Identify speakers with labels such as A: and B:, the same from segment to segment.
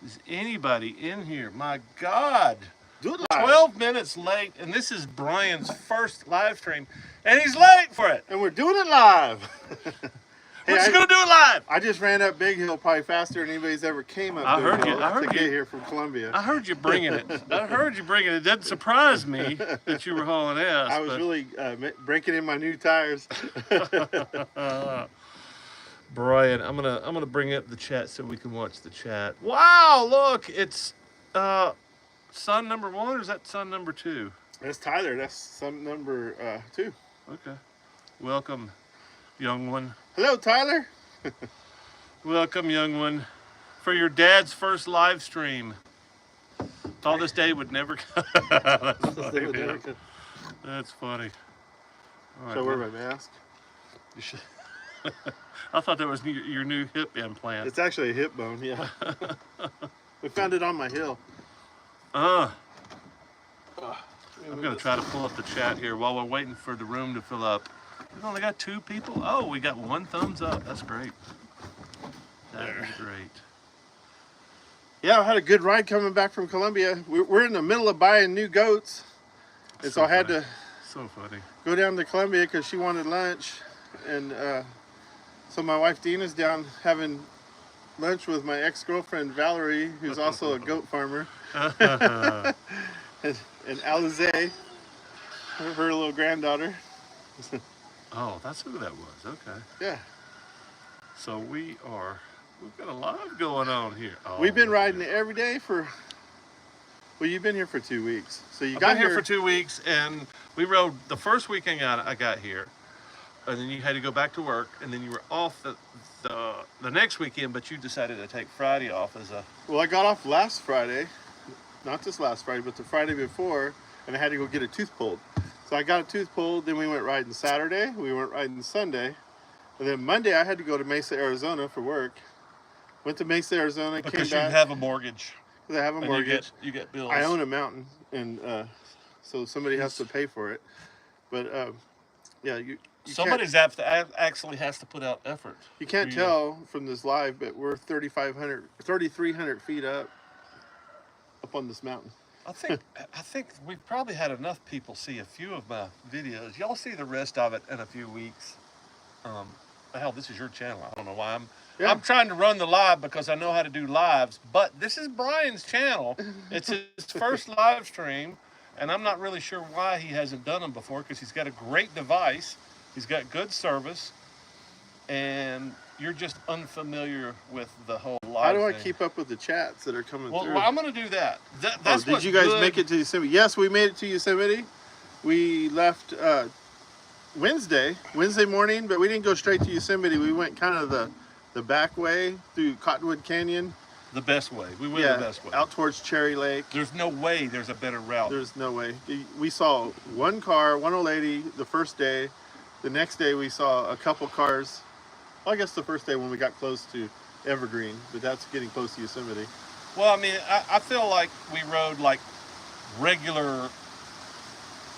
A: Is anybody in here? My God.
B: Do it live.
A: 12 minutes late, and this is Brian's first live stream, and he's late for it.
B: And we're doing it live.
A: We're just going to do it live.
B: I just ran up Big Hill probably faster than anybody's ever came up Big Hill to get here from Columbia.
A: I heard you bringing it. It didn't surprise me that you were hauling ass.
B: I was really breaking in my new tires.
A: Brian, I'm gonna bring up the chat so we can watch the chat. Wow, look, it's son number 1, or is that son number 2?
B: That's Tyler. That's son number 2.
A: Okay. Welcome, young one.
B: Hello, Tyler.
A: Welcome, young one, for your dad's first live stream. Thought this day would never come. That's funny. That's funny.
B: All right, should I wear my mask?
A: You should. I thought that was your new hip implant.
B: It's actually a hip bone, yeah. We found it on my hill.
A: I'm going to try to pull up the chat here while we're waiting for the room to fill up. We've only got 2 people. Oh, we got 1 thumbs up. That's great. That is great.
B: Yeah, I had a good ride coming back from Columbia. We're in the middle of buying new goats. And so I had to go down to Columbia because she wanted lunch. And so my wife Dina's down having lunch with my ex-girlfriend Valerie, who's also a goat farmer. and Alize, her little granddaughter.
A: Oh, that's who that was. Okay.
B: Yeah.
A: So we've got a lot going on here. Oh,
B: we've been riding every day for, well, you've been here for 2 weeks. So you
A: I've
B: got
A: been here for 2 weeks, and we rode the first weekend I got here, and then you had to go back to work, and then you were off the next weekend, but you decided to take Friday off as a...
B: Well, I got off last Friday, not this last Friday, but the Friday before, and I had to go get a tooth pulled. So I got a tooth pulled, then we went riding Saturday, we went riding Sunday, and then Monday I had to go to Mesa, Arizona for work. Went to Mesa, Arizona, came back.
A: Because you have a mortgage.
B: Because I have a mortgage.
A: You get bills.
B: I own a mountain, and so somebody has to pay for it. But yeah, you
A: somebody's actually has to put out effort.
B: You can't tell from this live, but we're 3,300 feet up on this mountain.
A: I think we've probably had enough people see a few of my videos. Y'all see the rest of it in a few weeks. Hell, this is your channel. I don't know why I'm trying to run the live because I know how to do lives, but this is Brian's channel. It's his first live stream, and I'm not really sure why he hasn't done them before, because he's got a great device, he's got good service, and you're just unfamiliar with the whole live
B: How do I
A: thing.
B: keep up with the chats that are coming through?
A: Well, I'm going to do that. That's
B: did you guys make it to Yosemite? Yes, we made it to Yosemite. We left Wednesday morning, but we didn't go straight to Yosemite. We went kind of the back way through Cottonwood Canyon.
A: The best way. We went the best way.
B: Out towards Cherry Lake.
A: There's no way there's a better route.
B: There's no way. We saw one car, one old lady the first day. The next day we saw a couple cars. Well, I guess the first day when we got close to Evergreen, but that's getting close to Yosemite.
A: Well, I mean, I feel like we rode like regular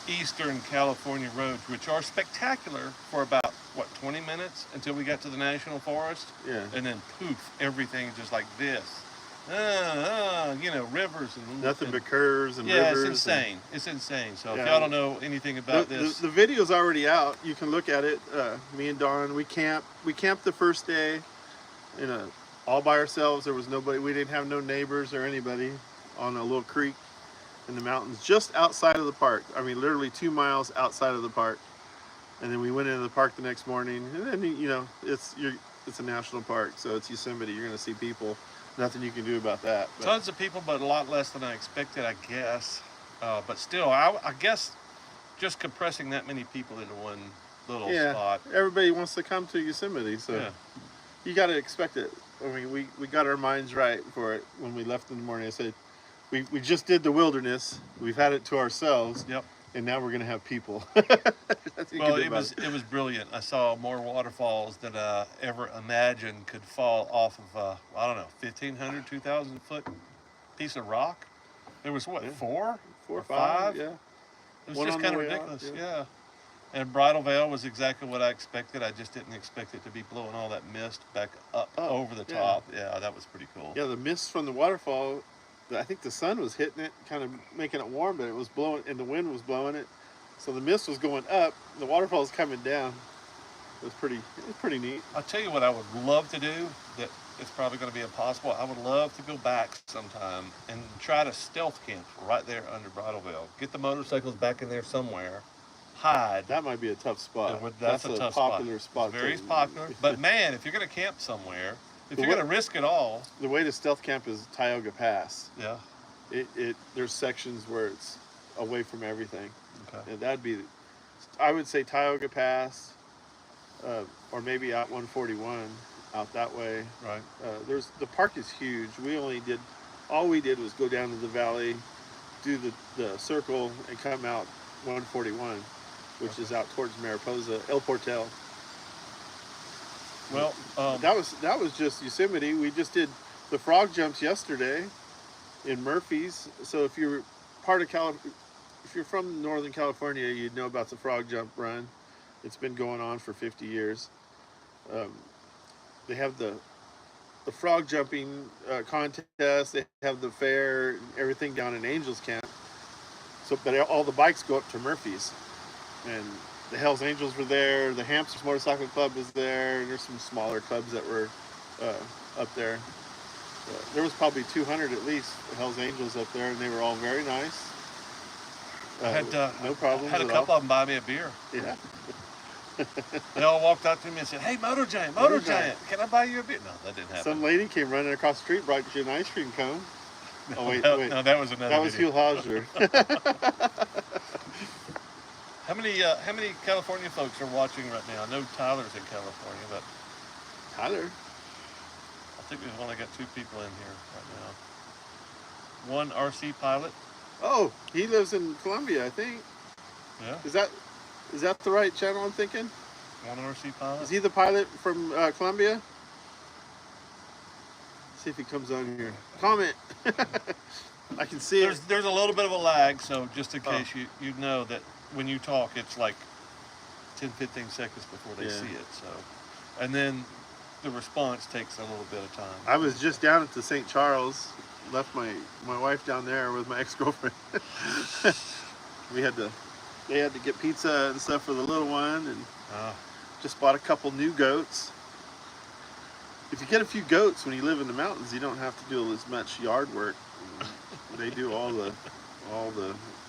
A: Eastern California roads, which are spectacular for about, 20 minutes until we got to the National Forest?
B: Yeah.
A: And then poof, everything just like this. Rivers and...
B: Nothing but curves and
A: rivers.
B: rivers.
A: Yeah, it's insane. It's insane. So if y'all don't know anything about this...
B: The video's already out. You can look at it. Me and Dawn, we camped the first day all by ourselves. There was nobody. We didn't have no neighbors or anybody on a little creek in the mountains just outside of the park. I mean, literally 2 miles outside of the park. And then we went into the park the next morning. And then, it's a national park, so it's Yosemite. You're going to see people. Nothing you can do about that. But.
A: Tons of people, but a lot less than I expected, I guess. But still, I guess just compressing that many people into one little spot.
B: Everybody wants to come to Yosemite, so you got to expect it. I mean, we got our minds right for it when we left in the morning. I said, we just did the wilderness. We've had it to ourselves.
A: Yep.
B: And now we're going to have people.
A: Well, it was brilliant. I saw more waterfalls than I ever imagined could fall off of, 1,500, 2,000 foot piece of rock. There was, 4 or 5?
B: Yeah.
A: It was just kind of ridiculous, yeah. And Bridal Veil was exactly what I expected. I just didn't expect it to be blowing all that mist back up over the top. Yeah, that was pretty cool.
B: Yeah, the mist from the waterfall, I think the sun was hitting it, kind of making it warm, but it was blowing, and the wind was blowing it. So the mist was going up, the waterfall was coming down. It was pretty neat.
A: I'll tell you what I would love to do, that it's probably going to be impossible. I would love to go back sometime and try to stealth camp right there under Bridal Veil. Get the motorcycles back in there somewhere. Hide.
B: That might be a tough spot.
A: That's a tough
B: popular spot.
A: It's very popular. But man, if you're going to camp somewhere, if you're going to risk it all.
B: The way to stealth camp is Tioga Pass.
A: Yeah.
B: There's sections where it's away from everything.
A: Okay.
B: And that'd be, I would say Tioga Pass, or maybe out 141 out that way.
A: Right.
B: The park is huge. All we did was go down to the valley, do the circle, and come out 141, which is out towards Mariposa, El Portal.
A: Well,
B: that was just Yosemite. We just did the frog jumps yesterday in Murphy's. So if you're if you're from Northern California, you'd know about the frog jump run. It's been going on for 50 years. They have the frog jumping contest. They have the fair, everything down in Angels Camp. So, but all the bikes go up to Murphy's, and the Hells Angels were there. The Hamsters Motorcycle Club was there. And there's some smaller clubs that were up there. There was probably 200 at least Hells Angels up there, and they were all very nice.
A: No
B: problem.
A: Had a couple of them buy me a beer.
B: Yeah.
A: They all walked up to me and said, "Hey, Moto Giant, can I buy you a beer?" No, that didn't happen.
B: Some lady came running across the street, brought you an ice cream cone.
A: No,
B: oh wait.
A: No, that was another.
B: That was
A: video.
B: Hugh Hauser.
A: How many California folks are watching right now? I know Tyler's in California, but
B: Tyler.
A: I think we've only got 2 people in here right now. One RC pilot.
B: Oh, he lives in Columbia, I think.
A: Yeah.
B: Is that the right channel I'm thinking?
A: One RC pilot.
B: Is he the pilot from Columbia? See if he comes on here. Comment. I can see it.
A: There's a little bit of a lag, so just in case you know that when you talk, it's like 10-15 seconds before they see it. So, and then the response takes a little bit of time.
B: I was just down at the St. Charles. Left my wife down there with my ex-girlfriend. They had to get pizza and stuff for the little one, and just bought a couple new goats. If you get a few goats when you live in the mountains, you don't have to do as much yard work. They do all the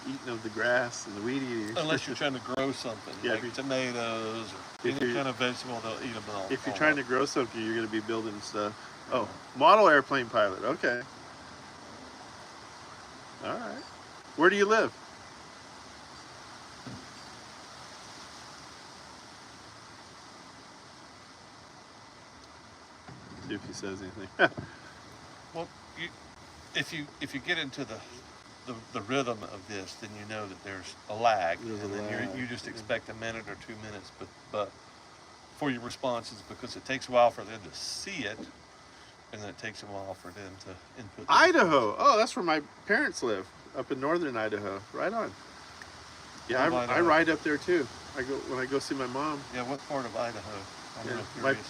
B: eating of the grass and the weed eating.
A: Unless you're trying to grow something, like tomatoes or any kind of vegetable, they'll eat them all.
B: If you're trying to grow something, you're going to be building stuff. Oh, model airplane pilot. Okay. All right. Where do you live? See if he says anything.
A: Well, if you get into the rhythm of this, then you know that there's a lag, you just expect a minute or 2 minutes, but for your responses, because it takes a while for them to see it, and then it takes a while for them to input.
B: Idaho. Oh, that's where my parents live, up in northern Idaho. Right on. Yeah, I ride up there too. When I go see my mom.
A: Yeah, what part of Idaho?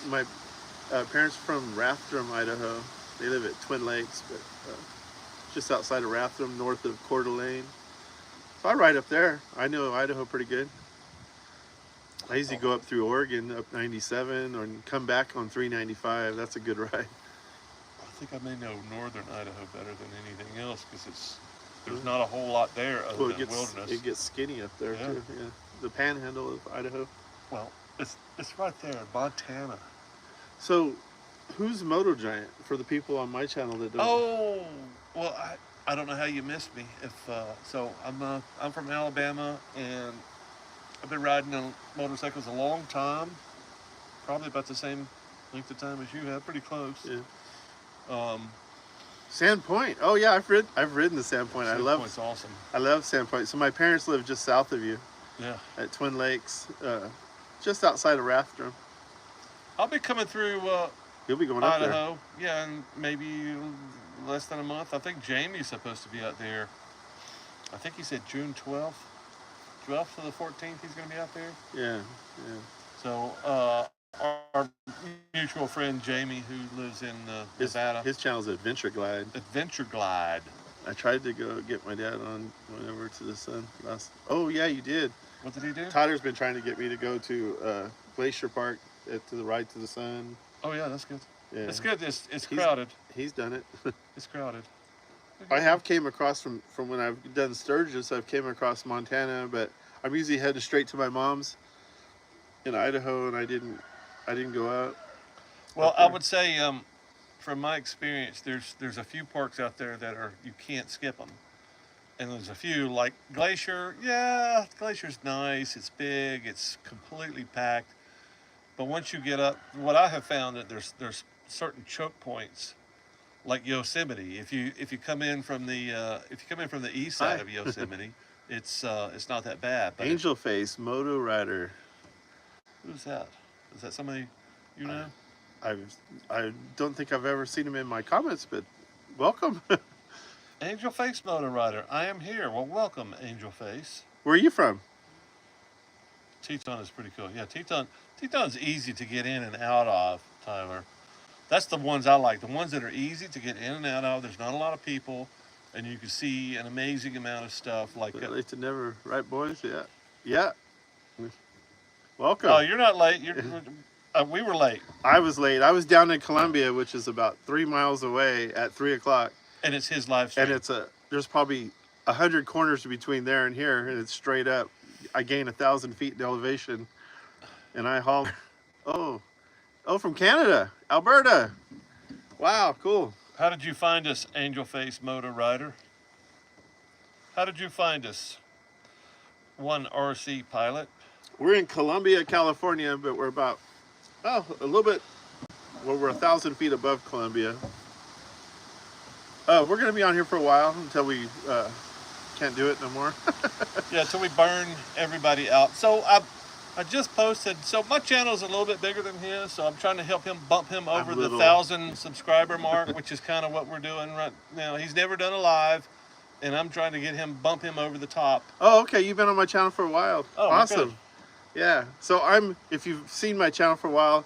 B: My parents from Rathdrum, Idaho. They live at Twin Lakes, but just outside of Rathdrum, north of Coeur d'Alene. So I ride up there. I know Idaho pretty good. I usually go up through Oregon, up 97, or come back on 395. That's a good ride.
A: I think I may know northern Idaho better than anything else, because there's not a whole lot there other than wilderness.
B: It gets skinny up there too. Yeah, the panhandle of Idaho.
A: Well, it's right there in Montana.
B: So, who's Moto Giant for the people on my channel that don't?
A: Oh, well, I don't know how you missed me. So I'm from Alabama, and I've been riding on motorcycles a long time, probably about the same length of time as you have, pretty close.
B: Yeah. Sandpoint. Oh yeah, I've ridden the Sandpoint.
A: Sandpoint's awesome.
B: I love Sandpoint. So my parents live just south of you.
A: Yeah.
B: At Twin Lakes, just outside of Rathdrum.
A: I'll be coming through.
B: You'll be going up
A: Idaho. There. Yeah, in maybe less than a month. I think Jamie's supposed to be out there. I think he said June 12th. 12th to the 14th. He's going to be out there.
B: Yeah.
A: So our mutual friend Jamie, who lives in Nevada,
B: his channel's Adventure Glide.
A: Adventure Glide.
B: I tried to go get my dad on went over to the sun last. Oh yeah, you did.
A: What did he do?
B: Tyler's been trying to get me to go to Glacier Park to the Ride to the Sun.
A: Oh yeah, that's good.
B: Yeah.
A: It's good. It's crowded.
B: He's done it.
A: It's crowded.
B: I have came across from when I've done Sturgis. I've came across Montana, but I'm usually headed straight to my mom's in Idaho, and I didn't go out.
A: Well, I would say, from my experience, there's a few parks out there that you can't skip them, and there's a few like Glacier. Yeah, Glacier's nice. It's big. It's completely packed. But once you get up, what I have found that there's certain choke points, like Yosemite. If you come in from the east side of Yosemite, it's not that bad. But
B: Angel Face Moto Rider.
A: Who's that? Is that somebody you know?
B: I don't think I've ever seen him in my comments, but welcome.
A: Angel Face Motor Rider. I am here. Well, welcome, Angel Face.
B: Where are you from?
A: Teton is pretty cool. Yeah, Teton's easy to get in and out of, Tyler. That's the ones I like. The ones that are easy to get in and out of. There's not a lot of people, and you can see an amazing amount of stuff. Like
B: late to never, right, boys? Yeah. Welcome.
A: Oh, you're not late. We were late.
B: I was late. I was down in Columbia, which is about 3 miles away at 3 o'clock.
A: And it's his live stream.
B: And there's probably 100 corners between there and here, and it's straight up. I gain 1,000 feet in elevation, and I haul. Oh, from Canada, Alberta. Wow, cool.
A: How did you find us, Angel Face Motor Rider? How did you find us? One RC pilot.
B: We're in Columbia, California, but we're about a little bit. Well, we're 1,000 feet above Columbia. We're going to be on here for a while until we can't do it no more.
A: Yeah, until we burn everybody out. So I just posted. So my channel is a little bit bigger than his, so I'm trying to help him bump him over the 1,000 subscriber mark, which is kind of what we're doing right now. He's never done a live, and I'm trying to bump him over the top.
B: Oh, okay. You've been on my channel for a while.
A: Oh,
B: awesome.
A: Good.
B: Yeah. So if you've seen my channel for a while,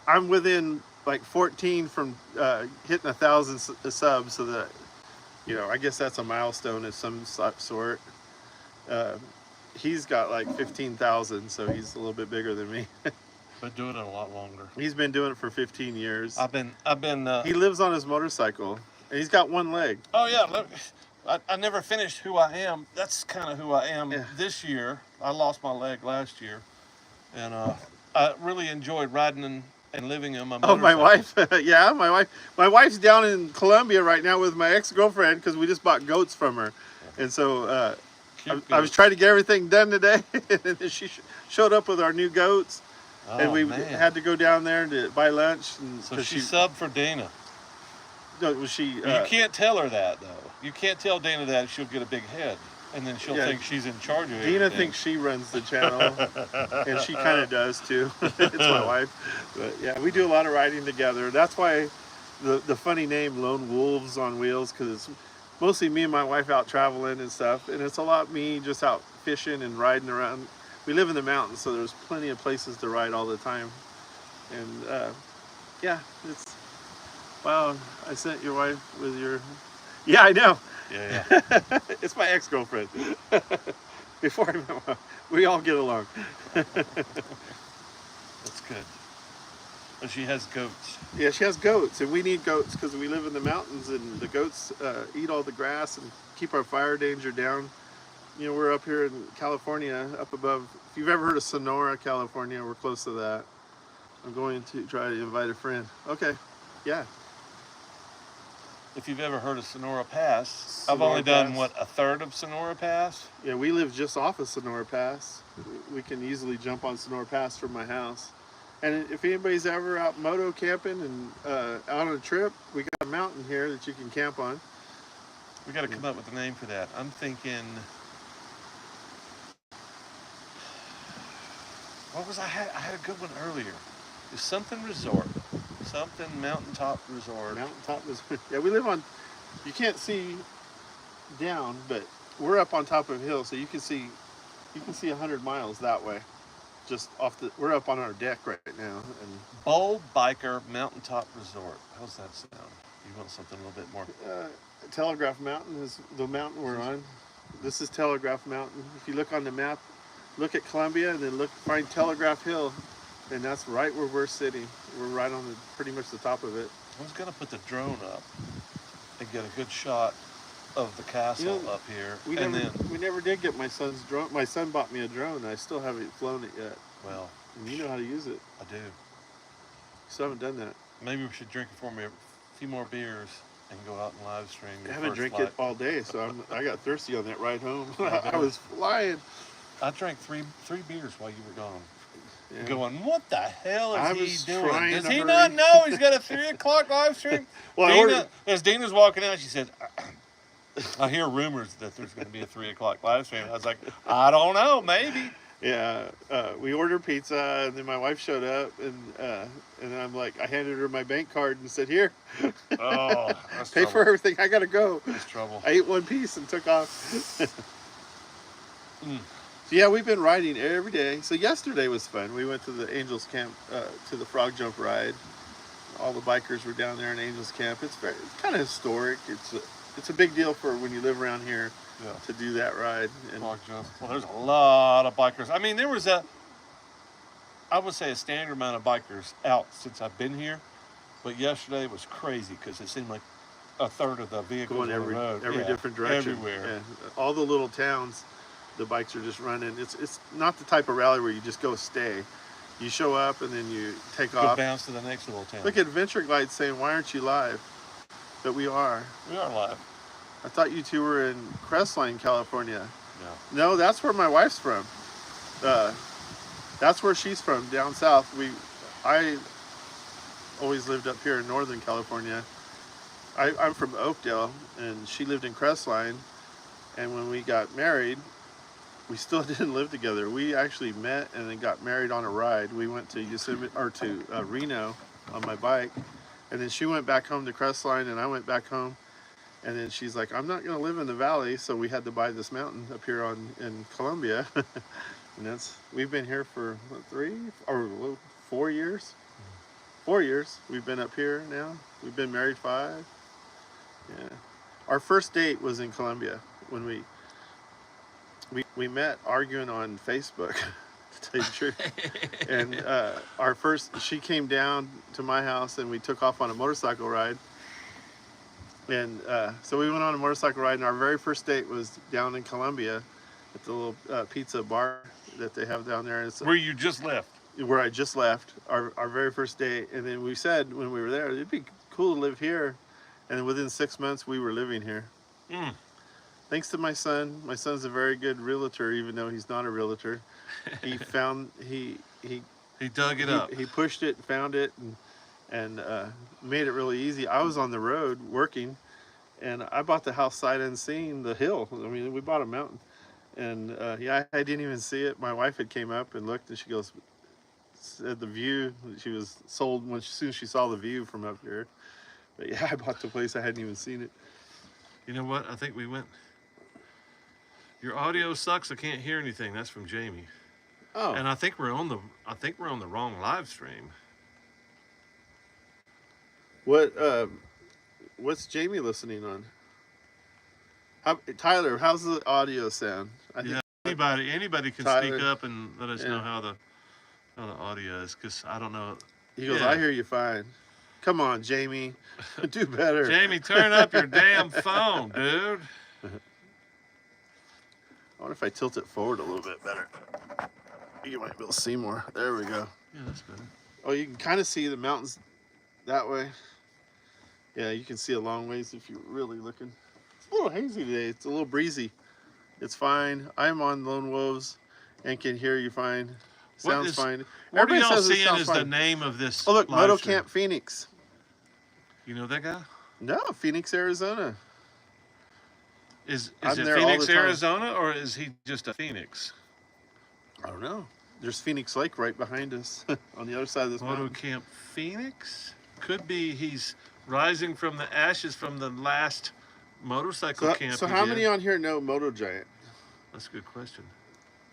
B: I'm within like 14 from hitting 1,000 subs, so that, I guess that's a milestone of some sort. He's got like 15,000, so he's a little bit bigger than me.
A: But doing it a lot longer.
B: He's been doing it for 15 years.
A: I've been.
B: He lives on his motorcycle, and he's got one leg.
A: Oh yeah. I never finished who I am. That's kind of who I am this year. I lost my leg last year, and I really enjoyed riding and living on my motorcycle.
B: Oh, my wife. Yeah, my wife. My wife's down in Colombia right now with my ex-girlfriend because we just bought goats from her, and so I was trying to get everything done today, and then she showed up with our new goats, and we had to go down there to buy lunch. And
A: so she subbed for Dana.
B: No, was she?
A: You can't tell her that though. You can't tell Dana that. She'll get a big head, and then she'll think she's in charge of it.
B: Dina thinks she runs the channel, and she kind of does too. It's my wife, but yeah, we do a lot of riding together. That's why the funny name Lone Wolves on Wheels, because it's mostly me and my wife out traveling and stuff, and it's a lot me just out fishing and riding around. We live in the mountains, so there's plenty of places to ride all the time, and yeah, it's. Wow, I sent your wife with your... Yeah, I know.
A: Yeah.
B: It's my ex-girlfriend. Before I met my... We all get along.
A: That's good. But she has goats.
B: Yeah, she has goats, and we need goats because we live in the mountains, and the goats eat all the grass and keep our fire danger down. We're up here in California, up above... If you've ever heard of Sonora, California, we're close to that. I'm going to try to invite a friend. Okay, yeah.
A: If you've ever heard of Sonora Pass, I've only done, a third of Sonora Pass?
B: Yeah, we live just off of Sonora Pass. We can easily jump on Sonora Pass from my house. And if anybody's ever out moto camping and out on a trip, we got a mountain here that you can camp on.
A: We got to come up with a name for that. I'm thinking... What was I had a good one earlier. It's something resort. Something mountaintop resort.
B: Mountaintop resort. Yeah, we live on. You can't see down, but we're up on top of a hill, so you can see You can see 100 miles that way. Just off the, we're up on our deck right now, and
A: Bold Biker Mountaintop Resort. How's that sound? You want something a little bit more?
B: Telegraph Mountain is the mountain we're on. This is Telegraph Mountain. If you look on the map, look at Columbia, and then find Telegraph Hill, and that's right where we're sitting. We're right on the pretty much the top of it.
A: I was gonna put the drone up and get a good shot of the castle up here,
B: we never did get my son's drone. My son bought me a drone, and I still haven't flown it yet.
A: Well,
B: and you know how to use it.
A: I do.
B: Still haven't done that.
A: Maybe we should drink it for me a few more beers and go out and live stream.
B: I haven't drank it all day, so I got thirsty on that ride home. I was flying.
A: I drank three beers while you were gone.
B: Yeah.
A: Going, what the hell is he doing? Does he
B: hurry.
A: not know he's got a 3 o'clock live stream?
B: Well,
A: as Dina's walking out, she said, I hear rumors that there's going to be a 3 o'clock live stream. I was like, I don't know, maybe.
B: Yeah, we ordered pizza, and then my wife showed up, and I'm like, I handed her my bank card and said, here,
A: oh, that's
B: pay for everything. I gotta go.
A: That's trouble.
B: I ate one piece and took off. So yeah, we've been riding every day. So yesterday was fun. We went to the Angels Camp, to the frog jump ride. All the bikers were down there in Angels Camp. It's kind of historic. It's a big deal for when you live around here. Yeah. To do that ride. And
A: well, there's a lot of bikers. I mean, there was I would say a standard amount of bikers out since I've been here, but yesterday was crazy because it seemed like a third of the vehicles
B: going
A: on the road.
B: every different direction.
A: Everywhere.
B: Yeah. All the little towns, the bikes are just running. It's not the type of rally where you just go stay. You show up and then you take off.
A: Bounce to the next little town.
B: Look at Adventure Glide saying, why aren't you live? But we are.
A: We are live.
B: I thought you two were in Crestline, California.
A: No,
B: that's where my wife's from. That's where she's from, down south. I always lived up here in Northern California. I'm from Oakdale, and she lived in Crestline. And when we got married, we still didn't live together. We actually met and then got married on a ride. We went to Yosemite or to Reno on my bike, and then she went back home to Crestline, and I went back home. And then she's like, I'm not going to live in the valley, so we had to buy this mountain up here in Columbia. And we've been here for 4 years? 4 years we've been up here now. We've been married 5. Yeah. Our first date was in Columbia when we met arguing on Facebook, to tell you the truth. And she came down to my house and we took off on a motorcycle ride. And so we went on a motorcycle ride, and our very first date was down in Columbia at the little pizza bar that they have down there. And
A: where you just left.
B: Where I just left, our very first date. And then we said when we were there, it'd be cool to live here. And then within 6 months, we were living here. Thanks to my son. My son's a very good realtor, even though he's not a realtor. He
A: dug it up.
B: He pushed it, found it, and made it really easy. I was on the road working, and I bought the house sight unseen, the hill. I mean, we bought a mountain, and I didn't even see it. My wife had came up and looked, and she goes, said the view. She was sold as soon as she saw the view from up here. But yeah, I bought the place. I hadn't even seen it.
A: You know what? I think we went. Your audio sucks. I can't hear anything. That's from Jamie.
B: Oh.
A: And I think we're on the wrong live stream.
B: What's Jamie listening on? Tyler, how's the audio sound?
A: Anybody can
B: Tyler,
A: speak up and let us know how the audio is, because I don't know.
B: He goes, I hear you fine. Come on, Jamie, do better.
A: Jamie, turn up your damn phone, dude.
B: I wonder if I tilt it forward a little bit better. You might be able to see more. There we go.
A: Yeah, that's better.
B: Oh, you can kind of see the mountains that way. Yeah, you can see a long ways if you're really looking. It's a little hazy today. It's a little breezy. It's fine. I'm on Lone Wolves and can hear you fine. Sounds fine.
A: What are y'all seeing is the name of this?
B: Oh, look, Moto Camp Phoenix.
A: You know that guy?
B: No, Phoenix, Arizona.
A: Is it Phoenix, Arizona, or is he just a Phoenix?
B: I don't know. There's Phoenix Lake right behind us on the other side of this mountain.
A: Moto Camp Phoenix? Could be he's rising from the ashes from the last motorcycle camp.
B: So how many on here know Moto Giant?
A: That's a good question.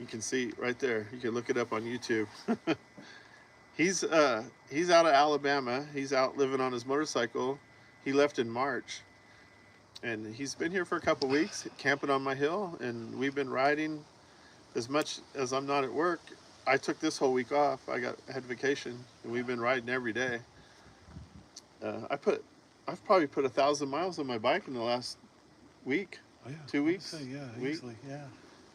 B: You can see right there. You can look it up on YouTube. He's out of Alabama. He's out living on his motorcycle. He left in March, and he's been here for a couple weeks, camping on my hill, and we've been riding. As much as I'm not at work, I took this whole week off. I had vacation, and we've been riding every day. I've probably put 1,000 miles on my bike in the last week,
A: Oh, yeah.
B: 2 weeks.
A: Yeah,
B: week.
A: easily, yeah.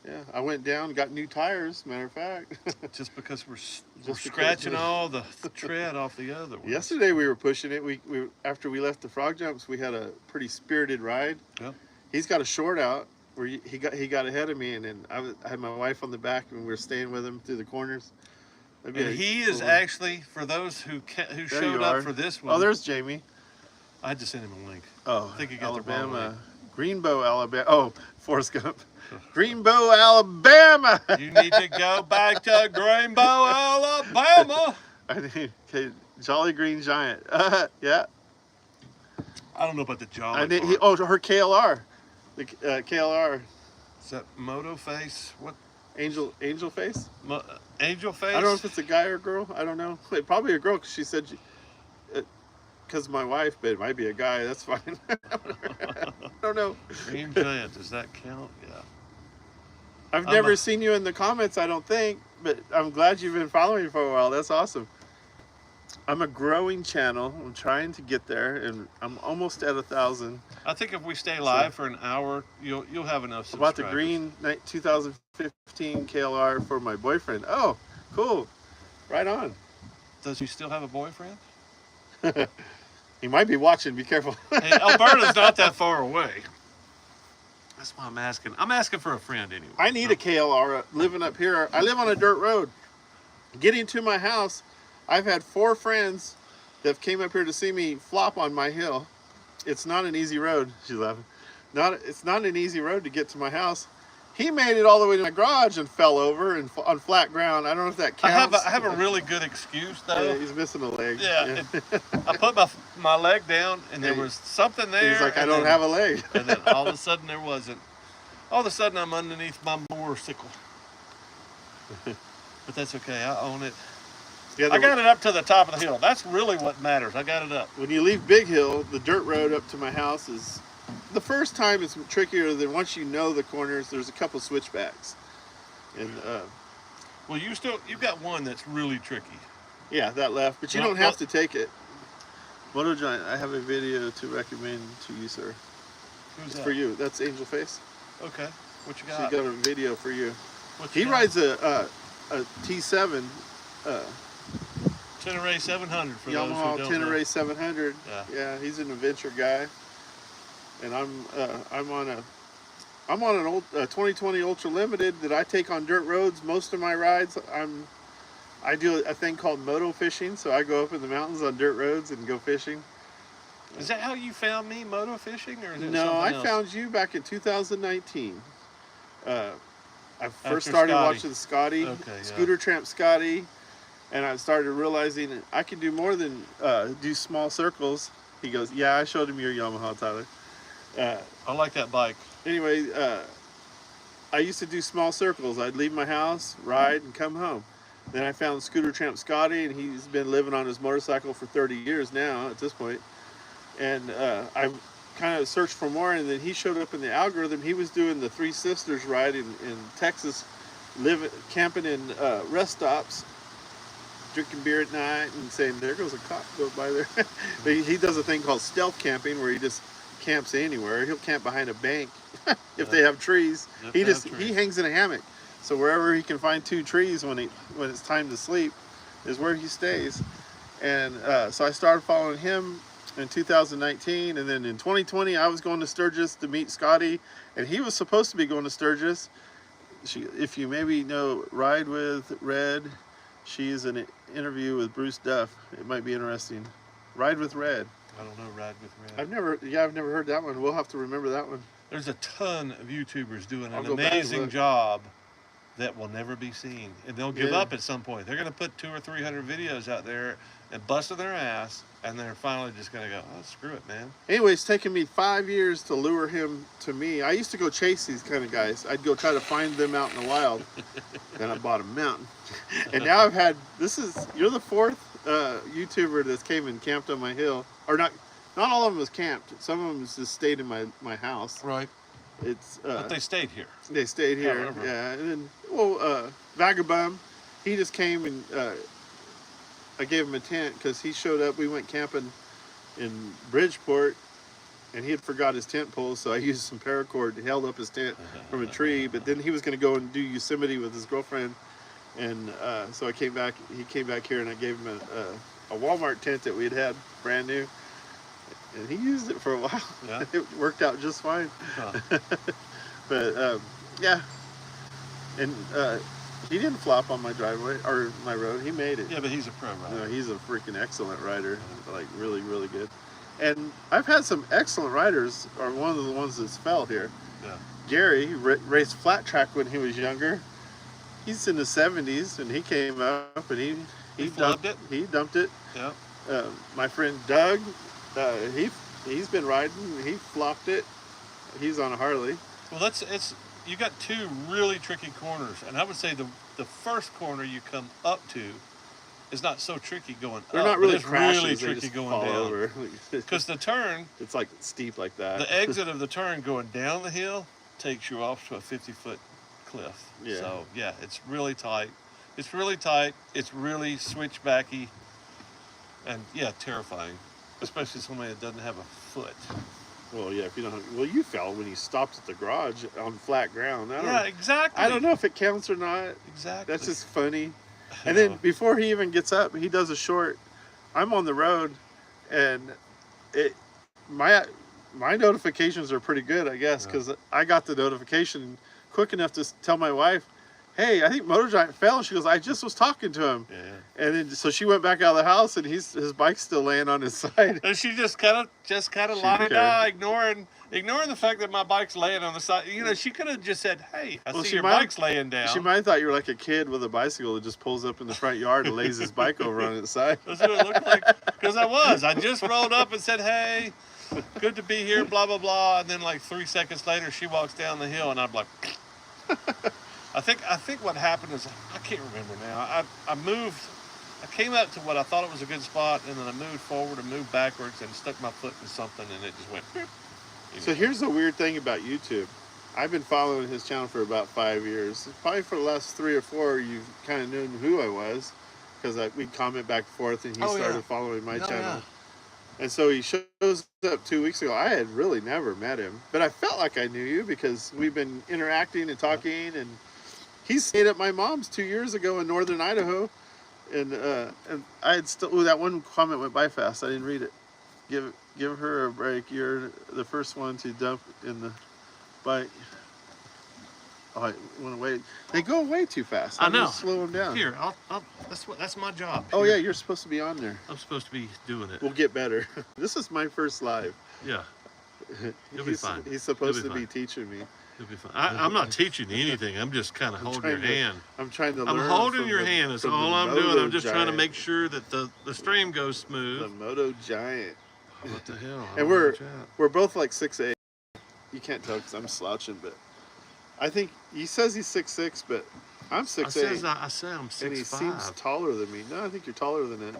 B: Yeah, I went down, got new tires. Matter of fact,
A: Just because we're
B: because
A: scratching all the tread off the other ones.
B: yesterday we were pushing it. We after we left the frog jumps, we had a pretty spirited ride.
A: Yeah.
B: He's got a short out where he got ahead of me, and then I had my wife on the back, and we were staying with him through the corners.
A: And he is actually, for those who showed up for this one.
B: Oh, there's Jamie.
A: I had to send him a link.
B: Oh,
A: I think he got
B: Alabama.
A: the wrong link.
B: Greenbow, Alabama. Oh, Forrest Gump. Greenbow, Alabama.
A: You need to go back to Greenbow, Alabama.
B: Okay, Jolly Green Giant. Yeah.
A: I don't know about the Jolly.
B: Her KLR. The KLR.
A: Is that Moto Face? What?
B: Angel Face?
A: Angel Face?
B: I don't know if it's a guy or a girl. I don't know. Probably a girl, because she said, because my wife, but it might be a guy. That's fine. I don't know.
A: Green Giant, does that count? Yeah.
B: I've never seen you in the comments, I don't think, but I'm glad you've been following me for a while. That's awesome. I'm a growing channel. I'm trying to get there, and I'm almost at 1,000.
A: I think if we stay live for an hour, you'll have enough subscribers.
B: About the green 2015 KLR for my boyfriend. Oh, cool. Right on.
A: Does he still have a boyfriend?
B: He might be watching. Be careful.
A: Hey, Alberta's not that far away. That's why I'm asking. I'm asking for a friend anyway.
B: I need a KLR living up here. I live on a dirt road. Getting to my house, I've had 4 friends that came up here to see me flop on my hill. It's not an easy road. She's laughing. It's not an easy road to get to my house. He made it all the way to my garage and fell over and on flat ground. I don't know if that counts.
A: I have a really good excuse though.
B: Yeah, he's missing a leg.
A: Yeah. I put my leg down and there was something there.
B: He's like, I don't have a leg.
A: And then all of a sudden there wasn't. All of a sudden I'm underneath my motorcycle. But that's okay. I own it.
B: Yeah,
A: I got it up to the top of the hill. That's really what matters. I got it up.
B: When you leave Big Hill, the dirt road up to my house is, the first time it's trickier than once you know the corners. There's a couple switchbacks, and
A: well, you've got one that's really tricky.
B: Yeah, that left, but you don't have to take it. Moto Giant, I have a video to recommend to you, sir.
A: Who's
B: it's
A: that?
B: for you. That's Angel Face.
A: Okay, what you got?
B: She got a video for you.
A: What's
B: he
A: that?
B: rides a T7.
A: Tenere 700 for those
B: Yamaha
A: who don't know.
B: Tenere 700.
A: Yeah.
B: He's an adventure guy, and I'm on an old 2020 Ultra Limited that I take on dirt roads. Most of my rides, I do a thing called moto fishing, so I go up in the mountains on dirt roads and go fishing.
A: Is that how you found me, moto fishing, or is it
B: No,
A: something
B: I
A: else?
B: found you back in 2019. I first
A: After
B: started
A: Scotty.
B: watching Scotty,
A: Okay, yeah.
B: Scooter Tramp Scotty, and I started realizing I can do more than do small circles. He goes, yeah, I showed him your Yamaha, Tyler.
A: I like that bike.
B: Anyway, I used to do small circles. I'd leave my house, ride, and come home. Then I found Scooter Tramp Scotty, and he's been living on his motorcycle for 30 years now at this point. And I kind of searched for more, and then he showed up in the algorithm. He was doing the Three Sisters ride in Texas, camping in rest stops, drinking beer at night, and saying, there goes a cop goes by there. But he does a thing called stealth camping, where he just camps anywhere. He'll camp behind a bank if they have trees. He hangs in a hammock. So wherever he can find 2 trees when it's time to sleep is where he stays. And so I started following him in 2019, and then in 2020 I was going to Sturgis to meet Scotty, and he was supposed to be going to Sturgis. If you maybe know Ride with Red, she is in an interview with Bruce Duff. It might be interesting. Ride with Red.
A: I don't know, Ride with Red.
B: I've never heard that one. We'll have to remember that one.
A: There's a ton of YouTubers doing
B: I'll
A: an
B: go back and
A: amazing
B: look.
A: job that will never be seen, and they'll give
B: Yeah.
A: up at some point. They're going to put 200 or 300 videos out there and busting their ass, and they're finally just going to go, oh, screw it, man.
B: Anyway, it's taken me 5 years to lure him to me. I used to go chase these kind of guys. I'd go try to find them out in the wild. Then I bought a mountain. And now I've had, you're the fourth YouTuber that's came and camped on my hill. Or not all of them was camped. Some of them just stayed in my house.
A: Right.
B: It's
A: But they stayed here.
B: They stayed here.
A: However.
B: Yeah. And then, Vagabum, he just came and I gave him a tent because he showed up. We went camping in Bridgeport, and he had forgot his tent pole, so I used some paracord, held up his tent from a tree. But then he was going to go and do Yosemite with his girlfriend, and so he came back here, and I gave him a Walmart tent that we had brand new, and he used it for a while.
A: Yeah.
B: It worked out just fine.
A: Huh.
B: But yeah, and he didn't flop on my driveway or my road. He made it.
A: Yeah, but he's a pro rider.
B: No, he's a freaking excellent rider, like really, really good. And I've had some excellent riders, or one of the ones that's fell here.
A: Yeah.
B: Gary raced flat track when he was younger. He's in the 70s, and he came up and he
A: flubbed it.
B: He dumped it.
A: Yeah.
B: My friend Doug, he's been riding. He flopped it. He's on a Harley.
A: Well, you got two really tricky corners, and I would say the first corner you come up to is not so tricky going
B: They're
A: up.
B: not really
A: but it's
B: crashes.
A: really
B: They
A: tricky
B: just
A: going
B: fall
A: down.
B: over.
A: Because the turn,
B: It's like steep like that.
A: the exit of the turn going down the hill takes you off to a 50-foot cliff.
B: Yeah.
A: So yeah, it's really tight. It's really tight. It's really switchbacky, and yeah, terrifying, especially somebody that doesn't have a foot.
B: Well, yeah, if you don't. Well, you fell when you stopped at the garage on flat ground.
A: Yeah, exactly.
B: I don't know if it counts or not.
A: Exactly.
B: That's just funny.
A: I
B: And then
A: know.
B: before he even gets up, he does a short. I'm on the road, and my notifications are pretty good, I guess, because I got the notification quick enough to tell my wife, "Hey, I think Motor Giant fell." She goes, "I just was talking to him."
A: Yeah.
B: And then so she went back out of the house, and his bike's still laying on his side.
A: And she just kind of
B: She
A: lied,
B: cared.
A: ignoring the fact that my bike's laying on the side. You know, she could have just said, "Hey, I
B: Well,
A: see
B: she
A: your
B: might-
A: bike's laying down."
B: She might have thought you were like a kid with a bicycle that just pulls up in the front yard and lays his bike over on its side.
A: That's what it looked like. Because I just rolled up and said, "Hey, good to be here," blah blah blah. And then like 3 seconds later, she walks down the hill, and I'm like, I think what happened is I can't remember now. I moved. I came up to what I thought it was a good spot, and then I moved forward and moved backwards and stuck my foot in something, and it just went.
B: So here's the weird thing about YouTube. I've been following his channel for about 5 years. Probably for the last 3 or 4, you've kind of known who I was, because we'd comment back and forth, and he started following my channel. And so he shows up 2 weeks ago. I had really never met him, but I felt like I knew you because we've been interacting and talking. And he stayed at my mom's 2 years ago in northern Idaho, and I had still. Ooh, that one comment went by fast. I didn't read it. Give her a break. You're the first one to dump in the bike. Oh, I went away. They go away too fast.
A: I know.
B: Slow them down.
A: Here, that's my job.
B: Oh
A: Here.
B: yeah, you're supposed to be on there.
A: I'm supposed to be doing it.
B: We'll get better. This is my first live.
A: Yeah, you'll be fine.
B: He's supposed
A: You'll
B: to
A: be
B: be
A: fine.
B: teaching me.
A: You'll be fine. I'm not teaching you anything. I'm just kind of holding your hand.
B: I'm trying to
A: I'm
B: learn.
A: holding
B: from
A: your
B: the-
A: hand. That's
B: from
A: all
B: the
A: I'm doing.
B: Moto
A: I'm just trying to
B: Giant.
A: make sure that the stream goes
B: The
A: smooth.
B: Moto Giant.
A: What the hell?
B: And we're both like 6'8". You can't tell because I'm slouching, but I think he says he's 6'6", but I'm 6'8".
A: I say I'm 6'5".
B: And he seems taller than me. No, I think you're taller than that.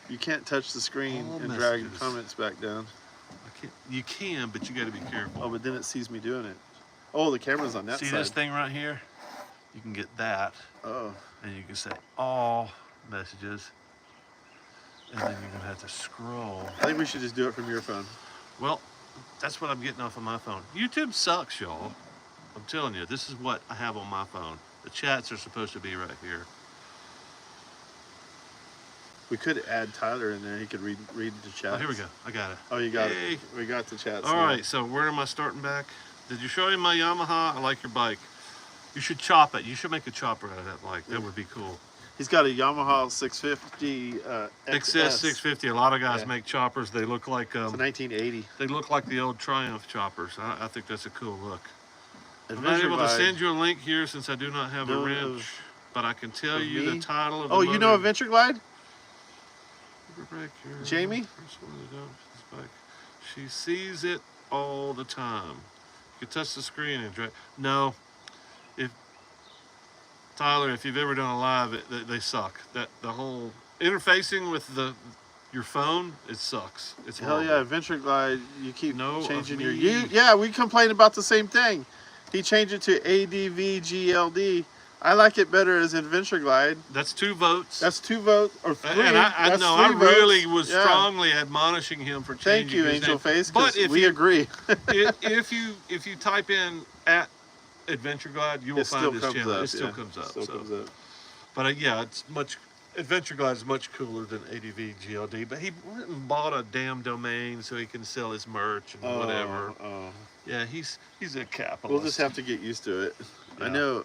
B: You can't touch the screen
A: All
B: and drag
A: messages.
B: comments back down.
A: You can, but you got to be careful.
B: Oh, but then it sees me doing it. Oh, the camera's on that
A: See
B: side.
A: this thing right here? You can get that,
B: Oh,
A: and you can say all messages, and then you're gonna have to scroll.
B: I think we should just do it from your phone.
A: Well, that's what I'm getting off of my phone. YouTube sucks, y'all. I'm telling you, this is what I have on my phone. The chats are supposed to be right here.
B: We could add Tyler in there. He could read the chat.
A: Oh, here we go. I got it.
B: Oh, you got
A: Hey.
B: it. We got the chats.
A: All
B: now.
A: right, so where am I starting back? Did you show him my Yamaha? I like your bike. You should chop it. You should make a chopper out of that bike. That would be cool.
B: He's got a Yamaha 650
A: XS 650. A lot of guys
B: Yeah.
A: make choppers. They look like
B: It's a 1980.
A: they look like the old Triumph choppers. I think that's a cool look. I'm not able to send you a link here since I do not have a wrench, but I can tell you the title of the
B: you know Adventure Glide? Jamie?
A: She sees it all the time. You can touch the screen and drag. No, if Tyler, if you've ever done a live, they suck. That the whole interfacing with your phone, it sucks. It's
B: hell
A: horrible.
B: yeah, Adventure Glide. You keep changing your yeah. We complained about the same thing. He changed it to ADVGLD. I like it better as Adventure Glide.
A: That's 2 votes.
B: That's 2 votes or 3.
A: And I know I really was strongly admonishing him for changing.
B: Thank you, Angel Face. But if we agree,
A: if you type in at Adventure Glide, you will find this channel. It still comes up. But yeah, it's much. Adventure Glide is much cooler than ADVGLD. But he went and bought a damn domain so he can sell his merch and whatever. Yeah, he's a capitalist.
B: We'll just have to get used to it. Yeah. I know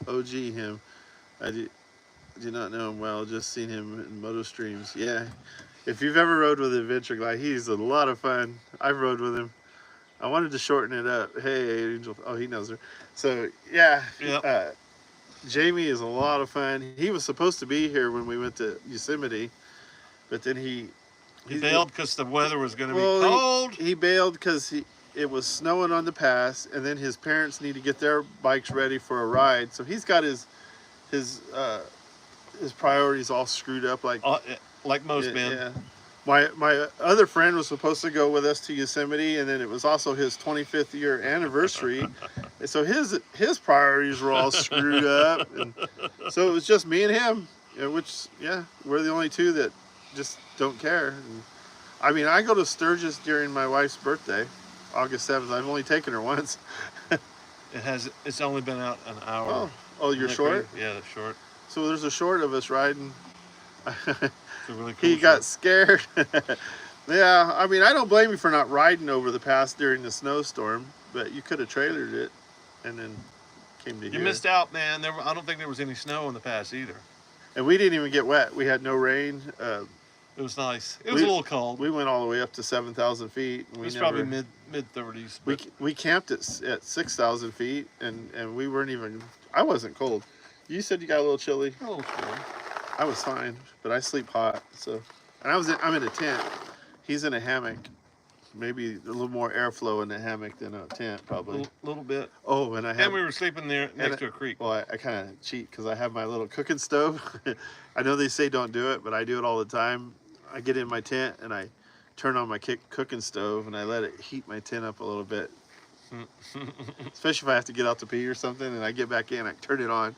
B: OG him. I do not know him well. Just seen him in moto streams. Yeah, if you've ever rode with Adventure Glide, he's a lot of fun. I've rode with him. I wanted to shorten it up. Hey, Angel. Oh, he knows her. So yeah. Yep. Jamie is a lot of fun. He was supposed to be here when we went to Yosemite, but then he
A: bailed because the weather was going to be cold.
B: He bailed because it was snowing on the pass, and then his parents need to get their bikes ready for a ride. So he's got his priorities all screwed up, like
A: most men.
B: Yeah. My other friend was supposed to go with us to Yosemite, and then it was also his 25th year anniversary. So his priorities were all screwed up, and so it was just me and him, which we're the only two that just don't care. And, I mean, I go to Sturgis during my wife's birthday, August 7th. I've only taken her once.
A: It's only been out an hour.
B: Oh, you're short?
A: Yeah, that's short.
B: So there's a short of us riding.
A: Really cool
B: he got scared. Yeah, I mean, I don't blame you for not riding over the pass during the snowstorm, but you could have trailered it and then came to here.
A: You missed out, man. I don't think there was any snow in the pass either.
B: And we didn't even get wet. We had no rain.
A: It was nice. It was a little cold.
B: We went all the way up to 7,000 feet.
A: It was probably mid-30s.
B: We camped at 6,000 feet, and we weren't even. I wasn't cold. You said you got a little chilly.
A: A little chilly.
B: I was fine, but I sleep hot. So, and I'm in a tent. He's in a hammock. Maybe a little more airflow in the hammock than a tent, probably.
A: A little bit.
B: Oh,
A: and we were sleeping there next to a creek.
B: Well, I kind of cheat because I have my little cooking stove. I know they say don't do it, but I do it all the time. I get in my tent and I turn on my cooking stove and I let it heat my tent up a little bit. Especially if I have to get out to pee or something and I get back in, I turn it on.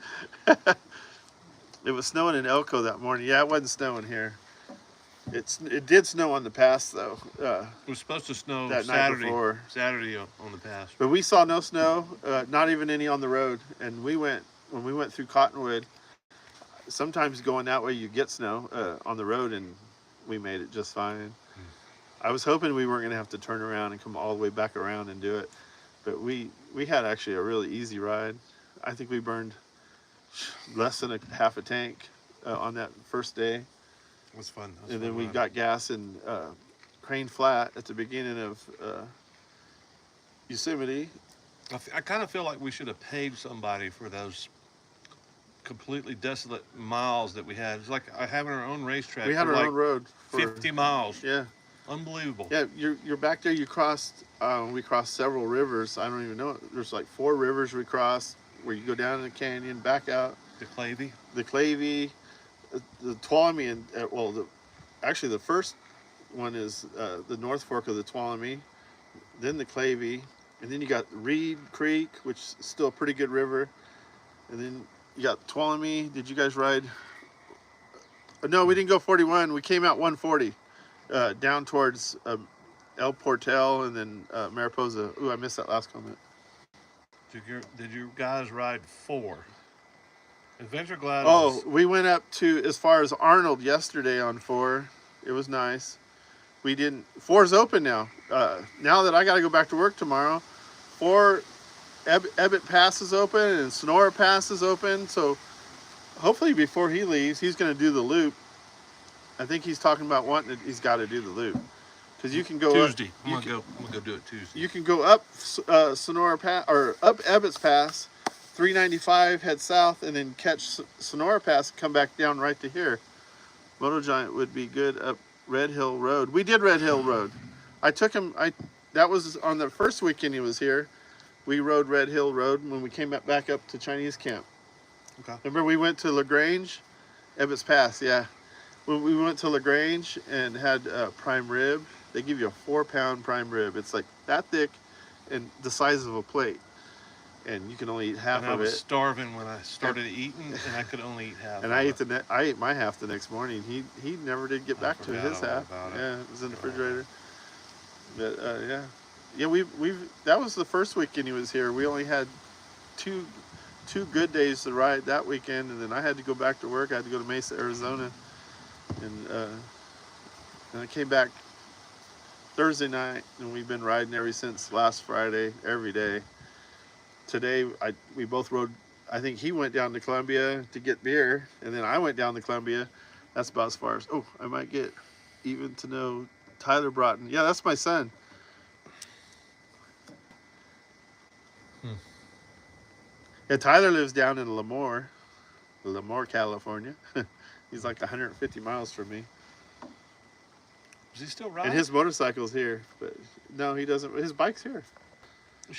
B: It was snowing in Elko that morning. Yeah, it wasn't snowing here. It did snow on the pass though.
A: It was supposed to snow
B: that
A: Saturday.
B: Night before.
A: Saturday on the pass.
B: But we saw no snow, not even any on the road. And when we went through Cottonwood, sometimes going that way you get snow on the road, and we made it just fine. I was hoping we weren't going to have to turn around and come all the way back around and do it. But we had actually a really easy ride. I think we burned less than half a tank on that first day.
A: It was fun.
B: And then we got gas in Crane Flat at the beginning of Yosemite.
A: I kind of feel like we should have paid somebody for those completely desolate miles that we had. It's like having our own racetrack.
B: We had our own road.
A: 50 miles.
B: Yeah.
A: Unbelievable.
B: Yeah, you're back there. You crossed. We crossed several rivers. I don't even know. There's like 4 rivers we crossed where you go down in the canyon, back out.
A: The Clavey.
B: The Tuolumne, and actually the first one is the North Fork of the Tuolumne, then the Clavey, and then you got Reed Creek, which is still a pretty good river, and then you got Tuolumne. Did you guys ride? No, we didn't go 41. We came out 140, down towards El Portal and then Mariposa. Ooh, I missed that last comment.
A: Did you guys ride 4? Adventure Glide.
B: We went up to as far as Arnold yesterday on 4. It was nice. We didn't. 4's open now. Now that I got to go back to work tomorrow, 4 Ebbett Pass is open and Sonora Pass is open. So hopefully before he leaves, he's going to do the loop. I think he's talking about he's got to do the loop because you can go
A: Tuesday.
B: Up,
A: I'm gonna go do it Tuesday.
B: you can go up Sonora Pass or up Ebbets Pass, 395, head south, and then catch Sonora Pass and come back down right to here. Moto Giant would be good up Red Hill Road. We did Red Hill Road. I took him. That was on the first weekend he was here. We rode Red Hill Road when we came back up to Chinese camp.
A: Okay.
B: Remember we went to LaGrange, Ebbets Pass, yeah. When we went to LaGrange and had prime rib, they give you a 4-pound prime rib. It's like that thick and the size of a plate. And you can only eat half
A: and I
B: of
A: was
B: it.
A: Starving when I started eating, and I could only eat half.
B: And I ate my half the next morning. He never did get back to his half. Yeah, it was in the refrigerator. But yeah, we've that was the first weekend he was here. We only had two good days to ride that weekend, and then I had to go back to work. I had to go to Mesa, Arizona, and I came back Thursday night, and we've been riding ever since last Friday, every day. Today, we both rode. I think he went down to Columbia to get beer, and then I went down to Columbia. That's about as far as. Oh, I might get even to know Tyler Broughton. Yeah, that's my son. Yeah, Tyler lives down in Lemoore, California. He's like 150 miles from me.
A: Is he still riding?
B: And his motorcycle's here, but no, he doesn't. His bike's here.
A: You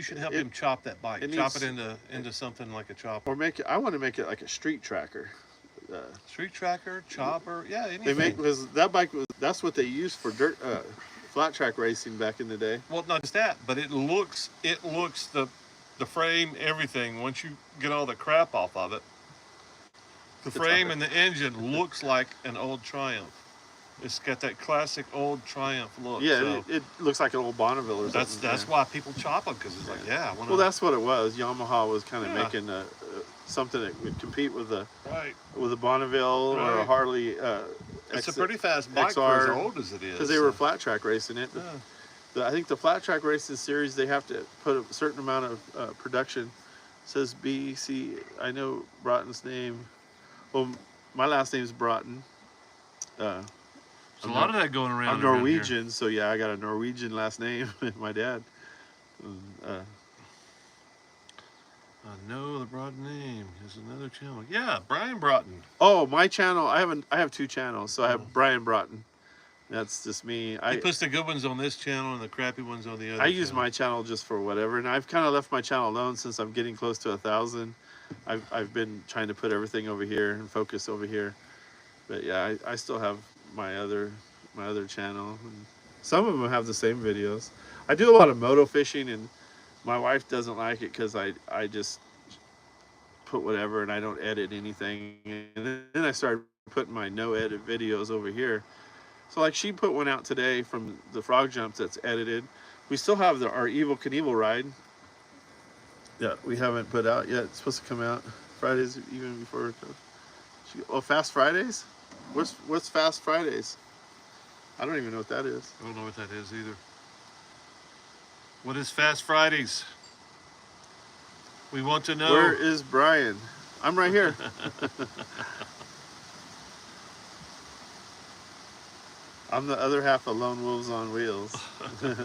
A: should help him chop that bike. Chop it into something like a chopper.
B: Or make it. I want to make it like a street tracker.
A: Street tracker, chopper, yeah, anything.
B: They make because that bike was. That's what they used for dirt, flat track racing back in the day.
A: Well, not just that, but it looks the frame, everything. Once you get all the crap off of it, the frame and the engine looks like an old Triumph. It's got that classic old Triumph look.
B: Yeah,
A: so
B: it looks like an old Bonneville or something.
A: That's why people chop them, because it's like, yeah.
B: Well, that's what it was. Yamaha was kind of making something that would compete with a Bonneville or a Harley.
A: It's a pretty fast bike for as old as it is.
B: Because they were flat track racing it. I think the flat track racing series, they have to put a certain amount of production. It says BC. I know Broughton's name. Well, my last name is Broughton.
A: There's a lot of that going around.
B: I'm Norwegian, so yeah, I got a Norwegian last name. My dad.
A: I know the Broughton name. There's another channel. Yeah, Brian Broughton.
B: Oh, my channel. I have 2 channels. So I have Brian Broughton. That's just me.
A: He puts the good ones on this channel and the crappy ones on the other.
B: I use my channel just for whatever, and I've kind of left my channel alone since I'm getting close to 1,000. I've been trying to put everything over here and focus over here. But yeah, I still have my other channel. And some of them have the same videos. I do a lot of moto fishing, and my wife doesn't like it because I just put whatever and I don't edit anything. And then I started putting my no edit videos over here. So like she put one out today from the frog jumps that's edited. We still have our Evel Knievel ride that we haven't put out yet. It's supposed to come out Fridays even before it goes. Oh, Fast Fridays? What's Fast Fridays? I don't even know what that is.
A: I don't know what that is either. What is Fast Fridays? We want to know.
B: Where is Brian? I'm right here. I'm the other half of Lone Wolves on Wheels. And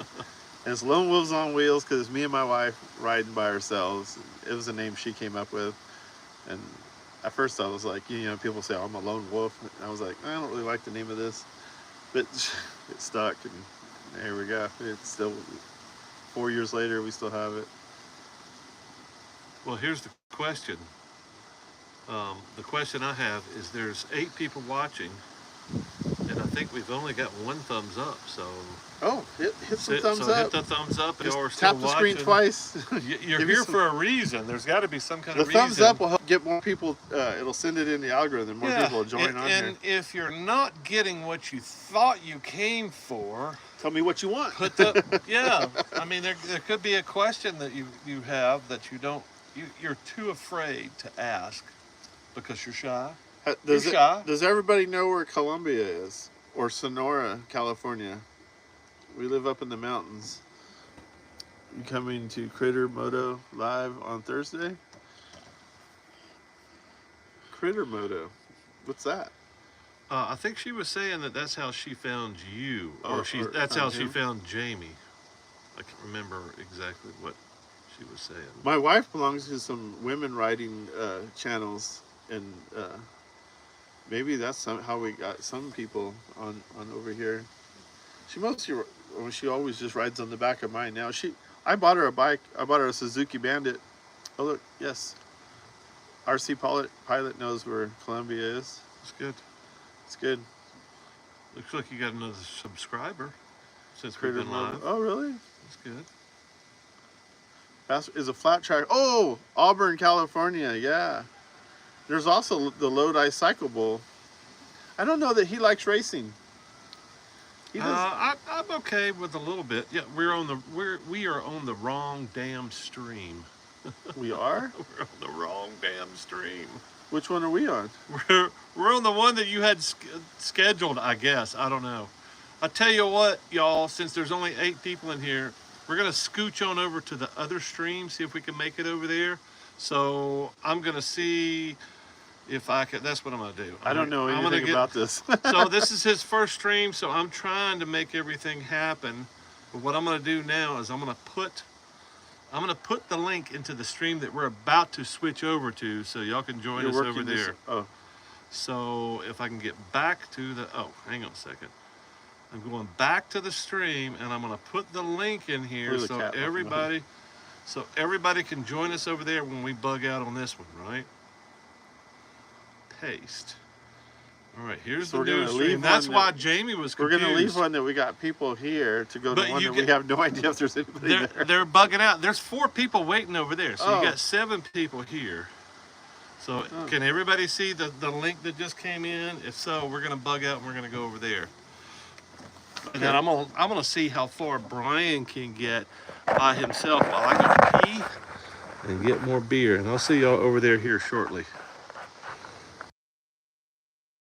B: it's Lone Wolves on Wheels because it's me and my wife riding by ourselves. It was a name she came up with. And at first I was like, people say, oh, I'm a lone wolf. And I was like, I don't really like the name of this. But it stuck, and there we go. It's still, 4 years later, we still have it.
A: Well, here's the question. The question I have is there's 8 people watching, and I think we've only got 1 thumbs up, so...
B: Oh, hit some thumbs up.
A: Hit the thumbs up.
B: Just
A: You're still
B: tap the screen twice.
A: You're here for a reason. There's got to be some kind of reason.
B: The thumbs up will help get more people. It'll send it in the algorithm. More people will join on here.
A: And if you're not getting what you thought you came for...
B: Tell me what you want.
A: I mean, there could be a question that you have that you don't... You're too afraid to ask because you're shy.
B: Does everybody know where Columbia is? Or Sonora, California? We live up in the mountains. You coming to Critter Moto live on Thursday? Critter Moto. What's that?
A: I think she was saying that that's how she found you, or
B: Or
A: that's how
B: found
A: she
B: him.
A: found Jamie. I can't remember exactly what she was saying.
B: My wife belongs to some women writing channels, and maybe that's how we got some people on over here. She always just rides on the back of mine now. I bought her a bike. I bought her a Suzuki Bandit. Oh look, yes. RC pilot knows where Columbia is.
A: That's good.
B: It's good.
A: Looks like you got another subscriber since we've
B: Creative
A: been live.
B: Mode. Oh really?
A: That's good.
B: That is a flat track. Oh, Auburn, California. Yeah. There's also the Lodi Cycle Bowl. I don't know that he likes racing. He does.
A: I'm okay with a little bit. Yeah, we are on the wrong damn stream.
B: We are?
A: We're on the wrong damn stream.
B: Which one are we on?
A: We're on the one that you had scheduled, I guess. I don't know. I tell you what, y'all, since there's only 8 people in here, we're gonna scooch on over to the other stream, see if we can make it over there. So I'm gonna see if I can. That's what I'm gonna do.
B: I don't know anything about this.
A: So this is his first stream, so I'm trying to make everything happen. But what I'm gonna do now is I'm gonna put the link into the stream that we're about to switch over to, so y'all can join us over there.
B: Oh,
A: So if I can get back to the, oh, hang on a second. I'm going back to the stream, and I'm gonna put the link in here
B: There's a
A: so
B: cat
A: everybody can join us over there when we bug out on this one, right? Paste. All right, here's
B: So
A: the
B: we're
A: new
B: gonna
A: stream.
B: leave
A: That's
B: one
A: why
B: that-
A: Jamie was
B: we're
A: confused.
B: gonna leave one that we got people here to go to
A: But
B: one
A: you
B: that we
A: get-
B: have no idea if there's anybody there.
A: They're bugging out. There's 4 people waiting over there, so
B: Oh.
A: you got 7 people here. So can everybody see the link that just came in? If so, we're gonna bug out and we're gonna go over there. And then I'm gonna see how far Brian can get by himself while I go pee and get more beer. And I'll see y'all over there here shortly.